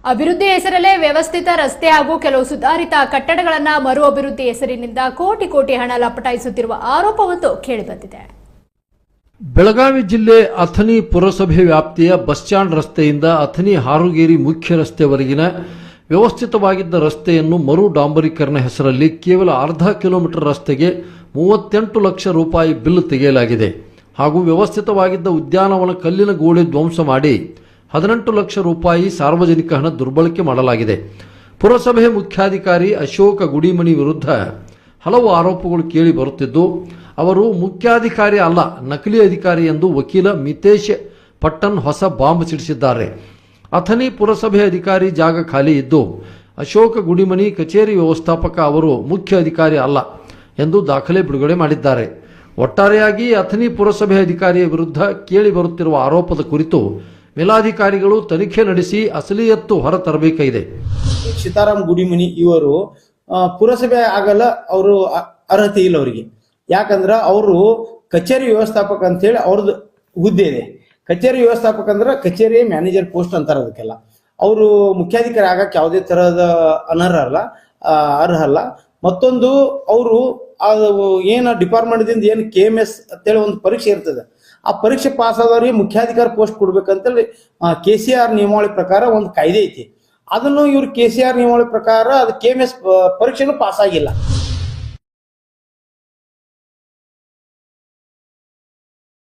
ಅಭಿವೃದ್ಧಿ ಹೆಸರಲ್ಲೇ ವ್ಯವಸ್ಥಿತ ರಸ್ತೆ ಹಾಗೂ ಕೆಲವು ಸುಧಾರಿತ ಕಟ್ಟಡಗಳನ್ನು ಮರು ಅಭಿವೃದ್ಧಿ ಹೆಸರಿನಿಂದ ಕೋಟಿ ಕೋಟಿ ಹಣ ಲಪಟಾಯಿಸುತ್ತಿರುವ ಆರೋಪವೊಂದು ಕೇಳಿಬಂದಿದೆ. ಬೆಳಗಾವಿ ಜಿಲ್ಲೆ ಅಥಣಿ ಪುರಸಭೆ ವ್ಯಾಪ್ತಿಯ ಬಸ್ ಸ್ಟ್ಯಾಂಡ್ ರಸ್ತೆಯಿಂದ ಅಥಣಿ ಹಾರುಗೇರಿ ಮುಖ್ಯ ರಸ್ತೆವರೆಗಿನ ವ್ಯವಸ್ಥಿತವಾಗಿದ್ದ ರಸ್ತೆಯನ್ನು ಮರು ಡಾಂಬರೀಕರಣ ಹೆಸರಲ್ಲಿ ಕೇವಲ ಅರ್ಧ ಕಿಲೋಮೀಟರ್ ರಸ್ತೆಗೆ 38 ಲಕ್ಷ ರೂಪಾಯಿ ಬಿಲ್ ತೆಗೆಯಲಾಗಿದೆ. ಹಾಗೂ ವ್ಯವಸ್ಥಿತವಾಗಿದ್ದ ಉದ್ಯಾನವನ ಕಲ್ಲಿನ ಗೋಡೆ ಧ್ವಂಸ ಮಾಡಿ 18 ಲಕ್ಷ ರೂಪಾಯಿ ಸಾರ್ವಜನಿಕ ಹಣ ದುರ್ಬಳಕೆ ಮಾಡಲಾಗಿದೆ. ಪುರಸಭೆ ಮುಖ್ಯಾಧಿಕಾರಿ ಅಶೋಕ ಗುಡಿಮನಿ ವಿರುದ್ಧ ಹಲವು ಆರೋಪಗಳು ಕೇಳಿ ಬರುತ್ತಿದ್ದು, ಅವರು ಮುಖ್ಯಾಧಿಕಾರಿ ಅಲ್ಲ, ನಕಲಿ ಅಧಿಕಾರಿ ಎಂದು ವಕೀಲ ಮಿತೇಶ್ ಪಟ್ಟಣ್ ಹೊಸ ಬಾಂಬ್ ಸಿಡಿಸಿದ್ದಾರೆ. ಅಥಣಿ ಪುರಸಭೆ ಅಧಿಕಾರಿ ಜಾಗ ಖಾಲಿ ಇದ್ದು ಅಶೋಕ ಗುಡಿಮನಿ ಕಚೇರಿ ವ್ಯವಸ್ಥಾಪಕ ಅವರು ಮುಖ್ಯ ಅಧಿಕಾರಿ ಅಲ್ಲ ಎಂದು ದಾಖಲೆ ಬಿಡುಗಡೆ ಮಾಡಿದ್ದಾರೆ. ಒಟ್ಟಾರೆಯಾಗಿ ಅಥಣಿ ಪುರಸಭೆ ಅಧಿಕಾರಿಯ ವಿರುದ್ಧ ಕೇಳಿ ಬರುತ್ತಿರುವ ಆರೋಪದ ಕುರಿತು ಮೇಲಾಧಿಕಾರಿಗಳು ತನಿಖೆ ನಡೆಸಿ ಅಸಲಿಯತ್ತು ಹೊರತರಬೇಕಿದೆ. ಸೀತಾರಾಮ್ ಗುಡಿಮನಿ ಇವರು ಪುರಸಭೆ ಆಗಲ್ಲ, ಅವರು ಅರ್ಹತೆ ಇಲ್ಲ ಅವರಿಗೆ. ಯಾಕಂದ್ರ ಅವರು ಕಚೇರಿ ವ್ಯವಸ್ಥಾಪಕ ಅಂತ ಹೇಳಿ ಅವ್ರದ್ದು ಹುದ್ದೆ ಇದೆ. ಕಚೇರಿ ವ್ಯವಸ್ಥಾಪಕ ಅಂದ್ರೆ ಕಚೇರಿ ಮ್ಯಾನೇಜರ್ ಪೋಸ್ಟ್ ಅಂತಾರ. ಅದಕ್ಕೆಲ್ಲ ಅವರು ಮುಖ್ಯಾಧಿಕಾರಿ ಆಗಕ್ಕೆ ಯಾವುದೇ ತರಹದ ಅರ್ಹ ಅಲ್ಲ. ಮತ್ತೊಂದು ಅವರು ಏನ ಡಿಪಾರ್ಟ್ಮೆಂಟ್ ಏನು KMS ಅಂತೇಳಿ ಒಂದು ಪರೀಕ್ಷೆ ಇರ್ತದೆ. ಆ ಪರೀಕ್ಷೆ ಪಾಸ್ ಆದವ್ರಿಗೆ ಮುಖ್ಯಾಧಿಕಾರಿ ಪೋಸ್ಟ್ ಕೊಡ್ಬೇಕಂತೇಳಿ KCR ನಿಯಮಾವಳಿ ಪ್ರಕಾರ ಒಂದು ಕಾಯ್ದೆ ಐತಿ. ಅದನ್ನು ಇವ್ರು KCR ನಿಯಮಾವಳಿ ಪ್ರಕಾರ ಅದು KMS ಪರೀಕ್ಷೆನೂ ಪಾಸ್ ಆಗಿಲ್ಲ.